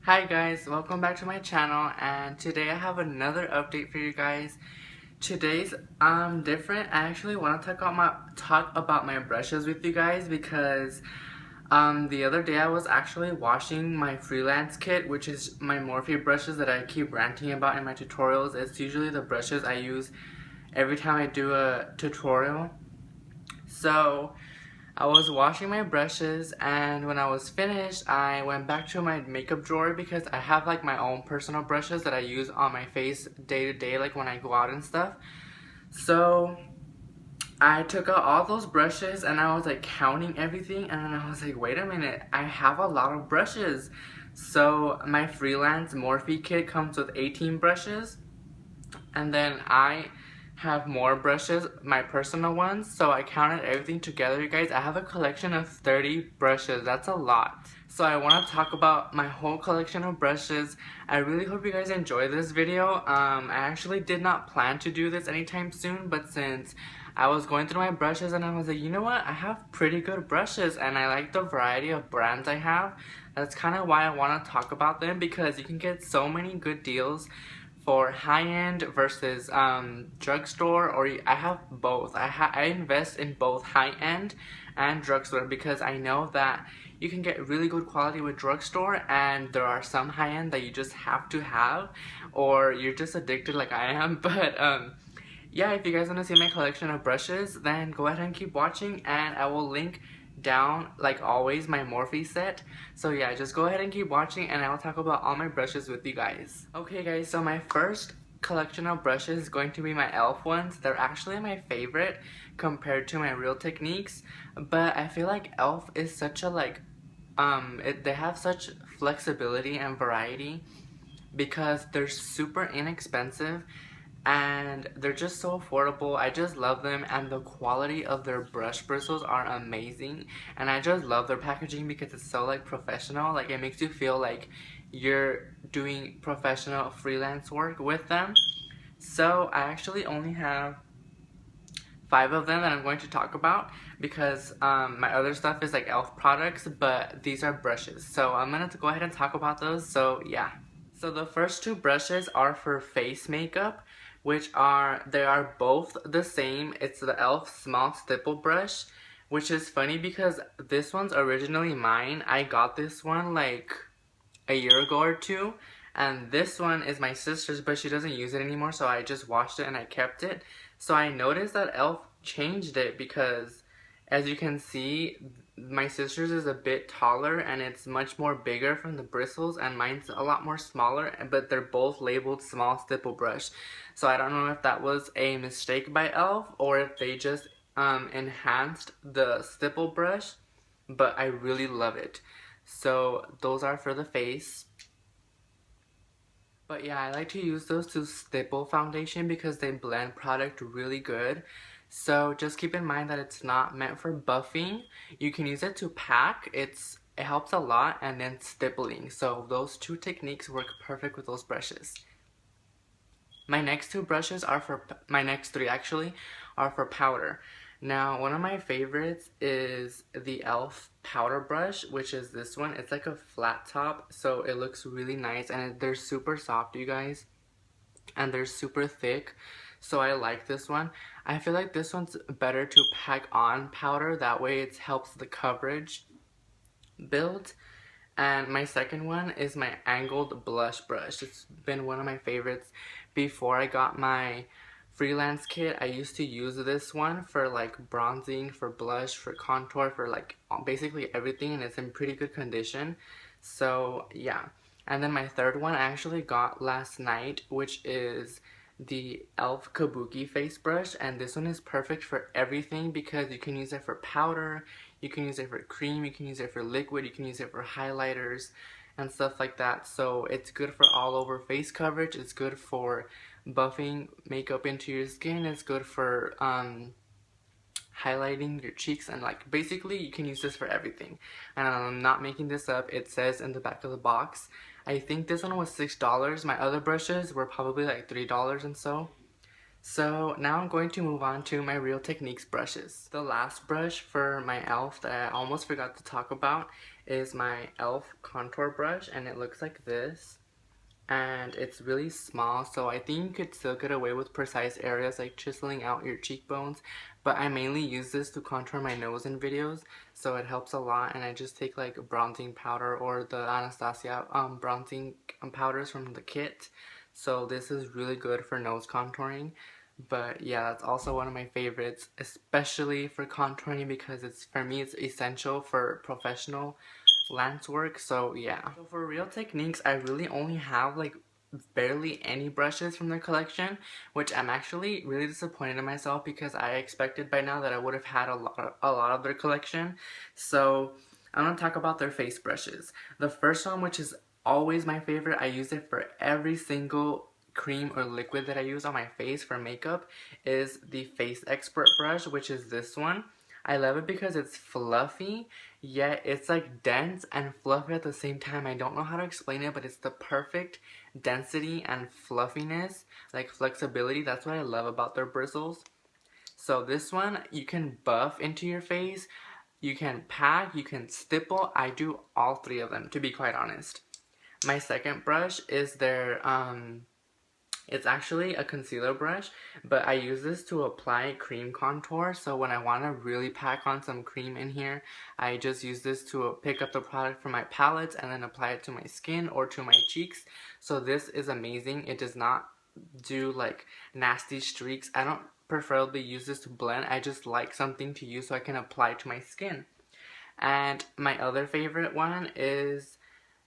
Hi guys, welcome back to my channel, and today I have another update for you guys. Today's different. I actually want to talk about my brushes with you guys because the other day I was actually washing my freelance kit, which is my Morphe brushes that I keep ranting about in my tutorials. It's usually the brushes I use every time I do a tutorial. So I was washing my brushes, and when I was finished, I went back to my makeup drawer because I have like my own personal brushes that I use on my face day to day, like when I go out and stuff. So I took out all those brushes and I was like counting everything, and then I was like, wait a minute, I have a lot of brushes. So my freelance Morphe kit comes with 18 brushes, and then I have more brushes, my personal ones, so I counted everything together, you guys. I have a collection of 30 brushes. That's a lot. So I want to talk about my whole collection of brushes. I really hope you guys enjoy this video. I actually did not plan to do this anytime soon, but since I was going through my brushes and I was like, you know what, I have pretty good brushes and I like the variety of brands I have. That's kind of why I want to talk about them, because you can get so many good deals for high-end versus drugstore, or I have both. I invest in both high-end and drugstore because I know that you can get really good quality with drugstore, and there are some high-end that you just have to have, or you're just addicted like I am. But yeah, if you guys want to see my collection of brushes, then go ahead and keep watching, and I will link down, like always, my Morphe set. So yeah, just go ahead and keep watching, and I'll talk about all my brushes with you guys. Okay guys, so my first collection of brushes is going to be my E.L.F. ones. They're actually my favorite compared to my Real Techniques, but I feel like E.L.F. is such a they have such flexibility and variety because they're super inexpensive and they're just so affordable. I just love them, and the quality of their brush bristles are amazing, and I just love their packaging because it's so like professional. Like, it makes you feel like you're doing professional freelance work with them. So I actually only have 5 of them that I'm going to talk about because my other stuff is like E.L.F. products, but these are brushes. So I'm gonna go ahead and talk about those. So yeah. So the first 2 brushes are for face makeup, they are both the same. It's the E.L.F. small stipple brush, which is funny because this one's originally mine. I got this one like a year ago or two, and this one is my sister's, but she doesn't use it anymore, so I just washed it and I kept it. So I noticed that E.L.F. changed it because, as you can see, my sister's is a bit taller and it's much more bigger from the bristles, and mine's a lot more smaller, but they're both labeled small stipple brush. So I don't know if that was a mistake by E.L.F. or if they just enhanced the stipple brush, but I really love it. So those are for the face. But yeah, I like to use those to stipple foundation because they blend product really good. So just keep in mind that it's not meant for buffing. You can use it to pack. It helps a lot, and then stippling. So those 2 techniques work perfect with those brushes. My next 3 actually are for powder. Now, one of my favorites is the E.L.F. powder brush, which is this one. It's like a flat top, so it looks really nice, and they're super soft, you guys, and they're super thick, so I like this one. I feel like this one's better to pack on powder, that way it helps the coverage build. And my second one is my angled blush brush. It's been one of my favorites. Before I got my freelance kit, I used to use this one for like bronzing, for blush, for contour, for like basically everything, and it's in pretty good condition. So yeah. And then my third one I actually got last night, which is the E.L.F. Kabuki face brush, and this one is perfect for everything because you can use it for powder, you can use it for cream, you can use it for liquid, you can use it for highlighters and stuff like that. So it's good for all over face coverage, it's good for buffing makeup into your skin, it's good for highlighting your cheeks, and like basically you can use this for everything. And I'm not making this up, it says in the back of the box. I think this one was $6. My other brushes were probably like $3 and so. So now I'm going to move on to my Real Techniques brushes. The last brush for my E.L.F. that I almost forgot to talk about is my E.L.F. contour brush, and it looks like this. And it's really small, so I think you could still get away with precise areas like chiseling out your cheekbones, but I mainly use this to contour my nose in videos, so it helps a lot. And I just take like bronzing powder or the Anastasia bronzing powders from the kit, so this is really good for nose contouring. But yeah, that's also one of my favorites, especially for contouring, because it's, for me, it's essential for professional lance work. So yeah, so for real techniques, I really only have like barely any brushes from their collection, which I'm actually really disappointed in myself, because I expected by now that I would have had a lot of their collection. So I'm gonna talk about their face brushes. The first one, which is always my favorite, I use it for every single cream or liquid that I use on my face for makeup, is the Face Expert brush, which is this one. I love it because it's fluffy, yet it's like dense and fluffy at the same time. I don't know how to explain it, but it's the perfect density and fluffiness, like flexibility. That's what I love about their bristles. So this one, you can buff into your face, you can pack, you can stipple. I do all three of them, to be quite honest. My second brush is their it's actually a concealer brush, but I use this to apply cream contour. So when I want to really pack on some cream in here, I just use this to pick up the product from my palette and then apply it to my skin or to my cheeks. So this is amazing. It does not do like nasty streaks. I don't preferably use this to blend. I just like something to use so I can apply to my skin. And my other favorite one is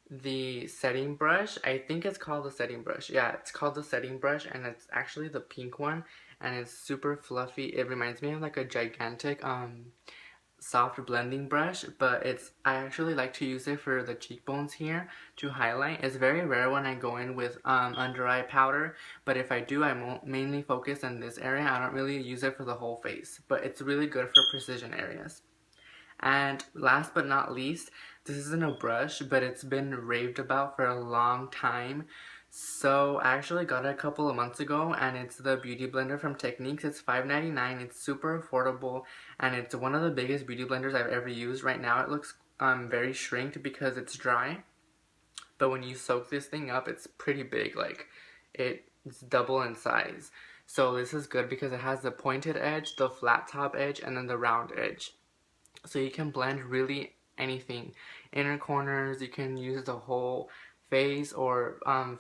the setting brush. I think it's called the setting brush. Yeah, it's called the setting brush, and it's actually the pink one, and it's super fluffy. It reminds me of like a gigantic soft blending brush, but I actually like to use it for the cheekbones here to highlight. It's very rare when I go in with under eye powder, but if I do, I mainly focus in this area. I don't really use it for the whole face, but it's really good for precision areas. And last but not least, this isn't a brush, but it's been raved about for a long time. So I actually got it a couple of months ago, and it's the Beauty Blender from Techniques. It's $5.99. It's super affordable, and it's one of the biggest beauty blenders I've ever used. Right now it looks very shrinked because it's dry, but when you soak this thing up, it's pretty big. Like, it's double in size. So this is good because it has the pointed edge, the flat top edge, and then the round edge. So you can blend really anything. Inner corners, you can use the whole face or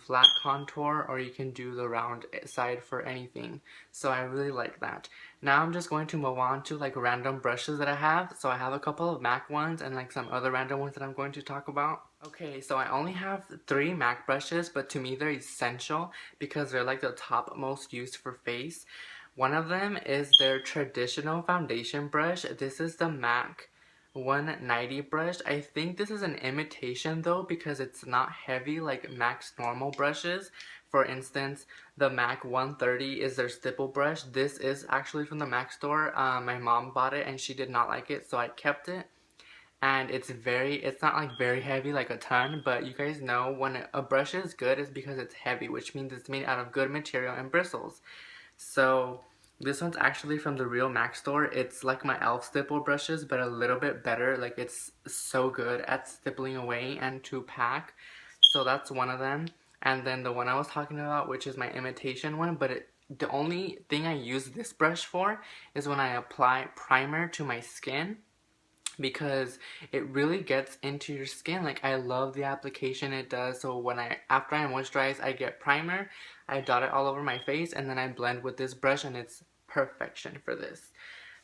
flat contour, or you can do the round side for anything. So I really like that. Now I'm just going to move on to like random brushes that I have. So I have a couple of MAC ones and like some other random ones that I'm going to talk about. Okay, so I only have 3 MAC brushes, but to me they're essential because they're like the top most used for face. One of them is their traditional foundation brush. This is the MAC 190 brush. I think this is an imitation though, because it's not heavy like MAC's normal brushes. For instance, the MAC 130 is their stipple brush. This is actually from the MAC store. My mom bought it and she did not like it, so I kept it. And it's not like very heavy like a ton, but you guys know when a brush is good, it's because it's heavy, which means it's made out of good material and bristles. So this one's actually from the real MAC store. It's like my E.L.F. stipple brushes, but a little bit better. Like, it's so good at stippling away and to pack. So that's one of them. And then the one I was talking about, which is my imitation one, but the only thing I use this brush for is when I apply primer to my skin, because it really gets into your skin. Like, I love the application it does. So after I moisturize, I get primer, I dot it all over my face, and then I blend with this brush, and it's perfection for this.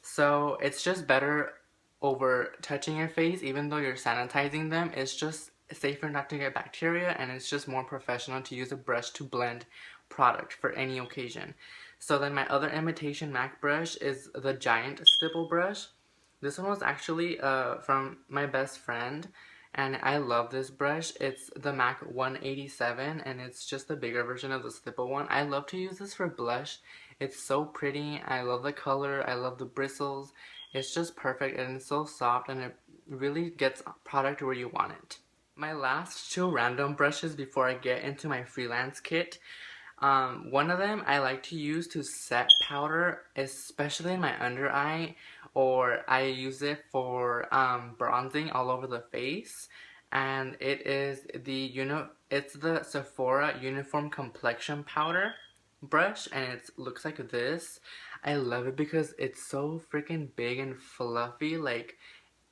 So it's just better over touching your face. Even though you're sanitizing them, it's just safer not to get bacteria, and it's just more professional to use a brush to blend product for any occasion. So then my other imitation MAC brush is the giant stipple brush. This one was actually from my best friend, and I love this brush. It's the MAC 187, and it's just the bigger version of the stipple one. I love to use this for blush. It's so pretty. I love the color. I love the bristles. It's just perfect, and it's so soft, and it really gets product where you want it. My last 2 random brushes before I get into my freelance kit. One of them I like to use to set powder, especially in my under eye, or I use it for bronzing all over the face. And it is it's the Sephora Uniform Complexion Powder brush, and it looks like this. I love it because it's so freaking big and fluffy, like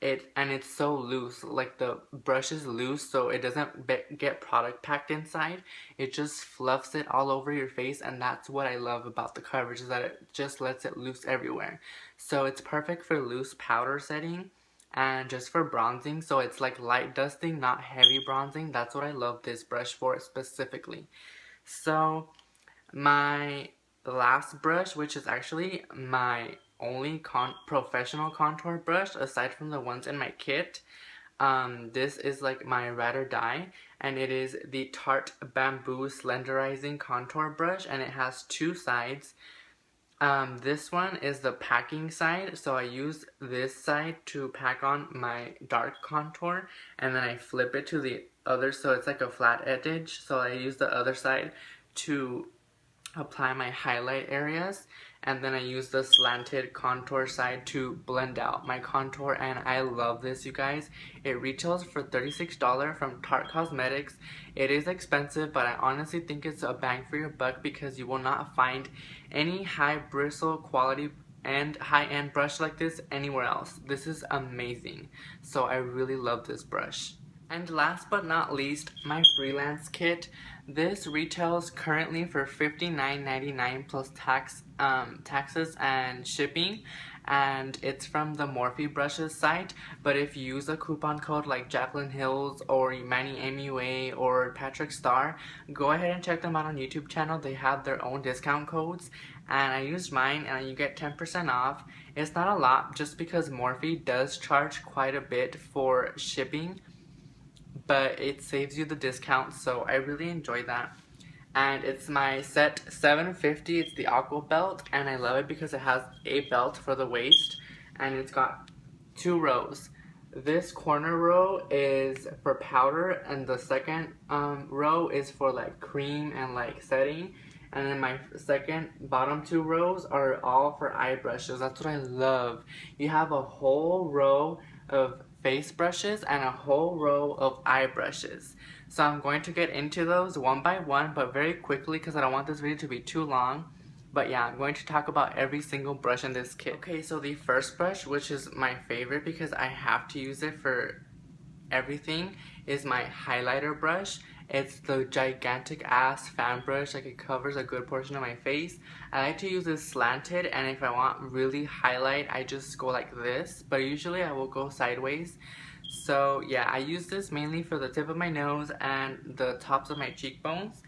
it's so loose, like the brush is loose, so it doesn't get product packed inside. It just fluffs it all over your face, and that's what I love about the coverage, is that it just lets it loose everywhere. So it's perfect for loose powder setting and just for bronzing. So it's like light dusting, not heavy bronzing. That's what I love this brush for specifically. So my last brush, which is actually my only professional contour brush aside from the ones in my kit, this is like my ride or die, and it is the Tarte Bamboo Slenderizing Contour Brush, and it has two sides. This one is the packing side, so I use this side to pack on my dark contour, and then I flip it to the other, so it's like a flat edge, so I use the other side to apply my highlight areas, and then I use the slanted contour side to blend out my contour. And I love this, you guys. It retails for $36 from Tarte Cosmetics. It is expensive, but I honestly think it's a bang for your buck because you will not find any high bristle quality and high-end brush like this anywhere else. This is amazing, so I really love this brush. And last but not least, my freelance kit. This retails currently for $59.99 plus taxes and shipping, and it's from the Morphe Brushes site. But if you use a coupon code like Jacqueline Hills or Manny MUA or Patrick Star, go ahead and check them out on YouTube channel. They have their own discount codes, and I used mine, and you get 10% off. It's not a lot, just because Morphe does charge quite a bit for shipping, but it saves you the discount, so I really enjoy that. And it's my set 750. It's the Aqua Belt, and I love it because it has a belt for the waist, and it's got two rows. This corner row is for powder, and the second row is for like cream and like setting. And then my second bottom two rows are all for eye brushes. That's what I love. You have a whole row of face brushes and a whole row of eye brushes. So I'm going to get into those one by one, but very quickly because I don't want this video to be too long. But yeah, I'm going to talk about every single brush in this kit. Okay, so the first brush, which is my favorite because I have to use it for everything, is my highlighter brush. It's the gigantic ass fan brush, like it covers a good portion of my face. I like to use this slanted, and if I want really highlight, I just go like this, but usually I will go sideways. So yeah, I use this mainly for the tip of my nose and the tops of my cheekbones.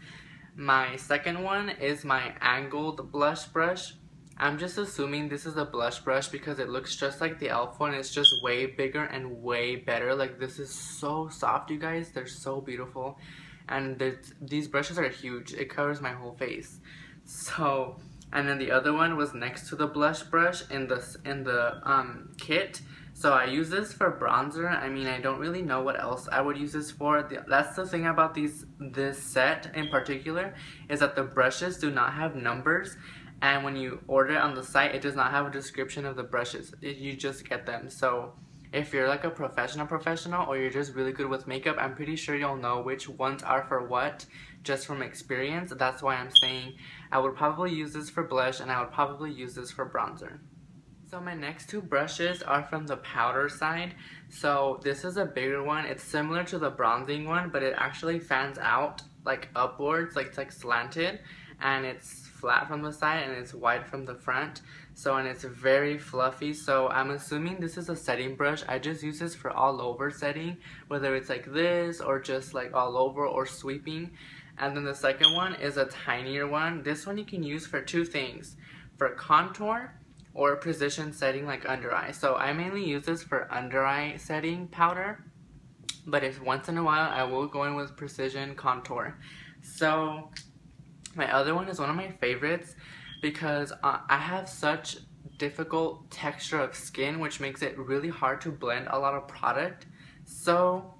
My second one is my angled blush brush. I'm just assuming this is a blush brush because it looks just like the E.L.F. one. It's just way bigger and way better. Like, this is so soft, you guys. They're so beautiful. And these brushes are huge. It covers my whole face. So, and then the other one was next to the blush brush in the kit. So I use this for bronzer. I mean, I don't really know what else I would use this for. That's the thing about this set in particular, is that the brushes do not have numbers. And when you order it on the site, it does not have a description of the brushes. You just get them. So if you're like a professional or you're just really good with makeup, I'm pretty sure you'll know which ones are for what just from experience. That's why I'm saying I would probably use this for blush and I would probably use this for bronzer. So my next two brushes are from the powder side. So this is a bigger one. It's similar to the bronzing one, but it actually fans out like upwards, like it's like slanted, and it's flat from the side and it's wide from the front. So, and it's very fluffy. So I'm assuming this is a setting brush. I just use this for all over setting, whether it's like this or just like all over or sweeping. And then the second one is a tinier one. This one you can use for two things: for contour or precision setting like under eye. So I mainly use this for under eye setting powder, but if once in a while I will go in with precision contour. So my other one is one of my favorites because I have such difficult texture of skin, which makes it really hard to blend a lot of product. So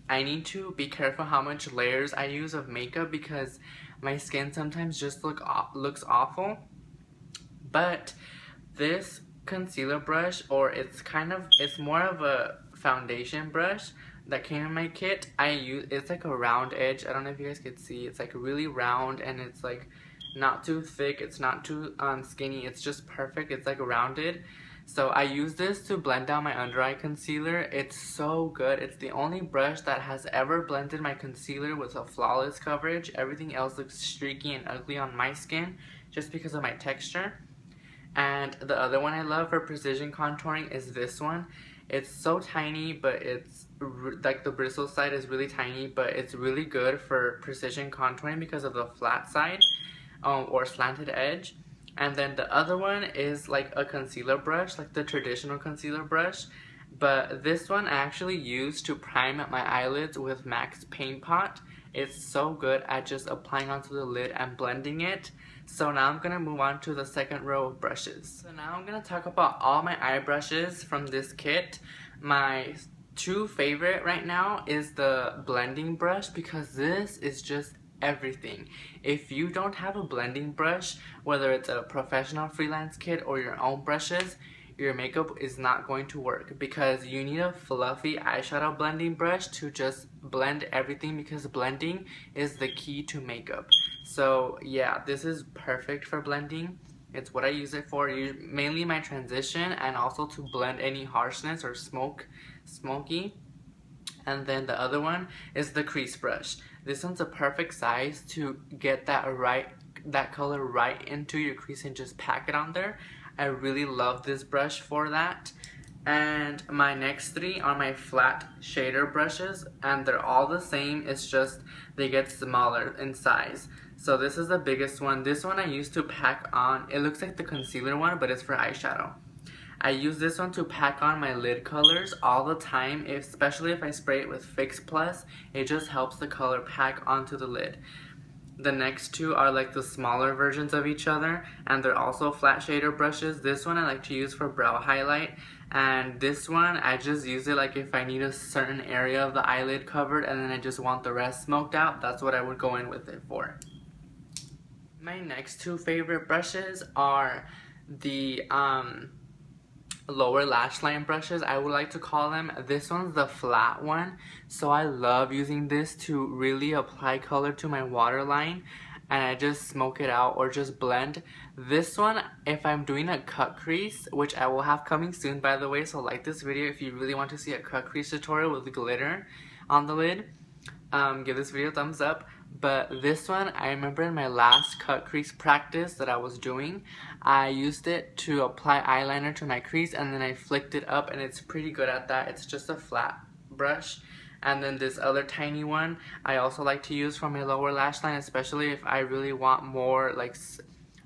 I need to be careful how much layers I use of makeup because my skin sometimes just looks awful. But this concealer brush, or it's more of a foundation brush that came in my kit. It's like a round edge. I don't know if you guys could see. It's like really round, and it's like not too thick, it's not too skinny, it's just perfect. It's like rounded. So I use this to blend out my under eye concealer. It's so good. It's the only brush that has ever blended my concealer with a flawless coverage. Everything else looks streaky and ugly on my skin just because of my texture. And the other one I love for precision contouring is this one. It's so tiny, but it's like the bristle side is really tiny, but it's really good for precision contouring because of the flat side or slanted edge. And then the other one is like a concealer brush, like the traditional concealer brush. But this one I actually use to prime my eyelids with MAC's Paint Pot. It's so good at just applying onto the lid and blending it. So now I'm going to move on to the second row of brushes. So now I'm going to talk about all my eye brushes from this kit. My two favorite right now is the blending brush, because this is just everything. If you don't have a blending brush, whether it's a professional freelance kit or your own brushes, your makeup is not going to work, because you need a fluffy eyeshadow blending brush to just blend everything, because blending is the key to makeup. So yeah, this is perfect for blending. It's what I use it for, mainly my transition, and also to blend any harshness or smoky. And then the other one is the crease brush. This one's a perfect size to get that color right into your crease and just pack it on there. I really love this brush for that. And my next three are my flat shader brushes, and they're all the same. It's just they get smaller in size. So this is the biggest one. This one I used to pack on. It looks like the concealer one, but it's for eyeshadow. I use this one to pack on my lid colors all the time, especially if I spray it with Fix Plus. It just helps the color pack onto the lid. The next two are like the smaller versions of each other, and they're also flat shader brushes. This one I like to use for brow highlight, and this one I just use it like if I need a certain area of the eyelid covered and then I just want the rest smoked out. That's what I would go in with it for. My next two favorite brushes are the lower lash line brushes, I would like to call them. This one's the flat one, so I love using this to really apply color to my waterline, and I just smoke it out or just blend. This one, if I'm doing a cut crease, which I will have coming soon by the way, so like this video if you really want to see a cut crease tutorial with glitter on the lid, give this video a thumbs up. But this one, I remember in my last cut crease practice that I was doing, I used it to apply eyeliner to my crease, and then I flicked it up, and it's pretty good at that. It's just a flat brush. And then this other tiny one I also like to use for my lower lash line, especially if I really want more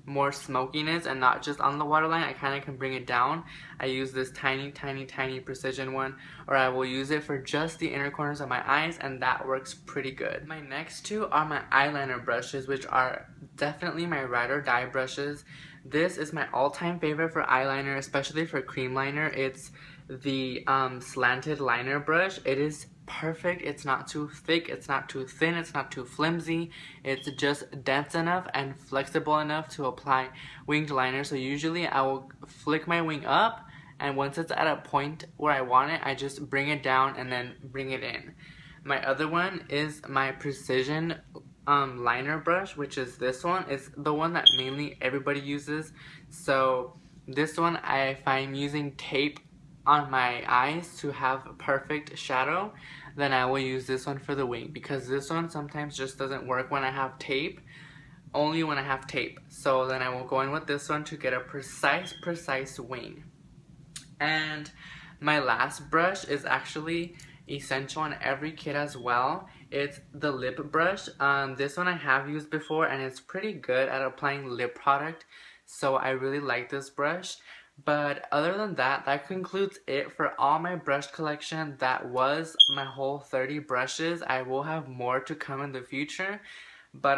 more smokiness and not just on the waterline. I kind of can bring it down. I use this tiny precision one, or I will use it for just the inner corners of my eyes, and that works pretty good. My next two are my eyeliner brushes, which are definitely my ride or die brushes. This is my all-time favorite for eyeliner, especially for cream liner. It's the slanted liner brush. It is perfect. It's not too thick, it's not too thin, it's not too flimsy. It's just dense enough and flexible enough to apply winged liner. So usually I will flick my wing up, and once it's at a point where I want it, I just bring it down and then bring it in. My other one is my precision liner brush, which is this one. It's the one that mainly everybody uses. So this one, if I'm using tape on my eyes to have perfect shadow, then I will use this one for the wing, because this one sometimes just doesn't work when I have tape, only when I have tape. So then I will go in with this one to get a precise wing. And my last brush is actually essential in every kit as well. It's the lip brush. This one I have used before, and it's pretty good at applying lip product, so I really like this brush. But other than that, that concludes it for all my brush collection. That was my whole 30 brushes. I will have more to come in the future, but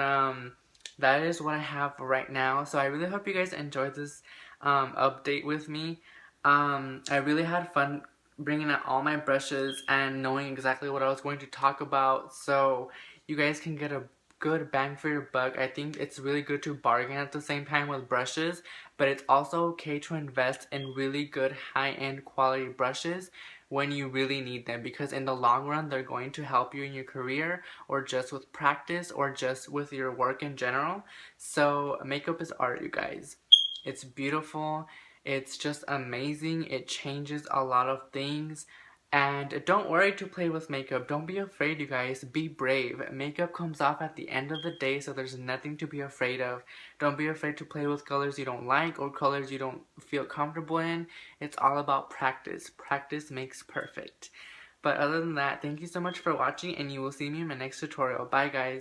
that is what I have right now. So I really hope you guys enjoyed this update with me. I really had fun bringing out all my brushes and knowing exactly what I was going to talk about, so you guys can get a good bang for your buck. I think it's really good to bargain at the same time with brushes, but it's also okay to invest in really good high-end quality brushes when you really need them, because in the long run they're going to help you in your career or just with practice or just with your work in general. So makeup is art, you guys. It's beautiful. It's just amazing. It changes a lot of things. And don't worry to play with makeup. Don't be afraid, you guys. Be brave. Makeup comes off at the end of the day, so there's nothing to be afraid of. Don't be afraid to play with colors you don't like or colors you don't feel comfortable in. It's all about practice. Practice makes perfect. But other than that, thank you so much for watching, and you will see me in my next tutorial. Bye, guys.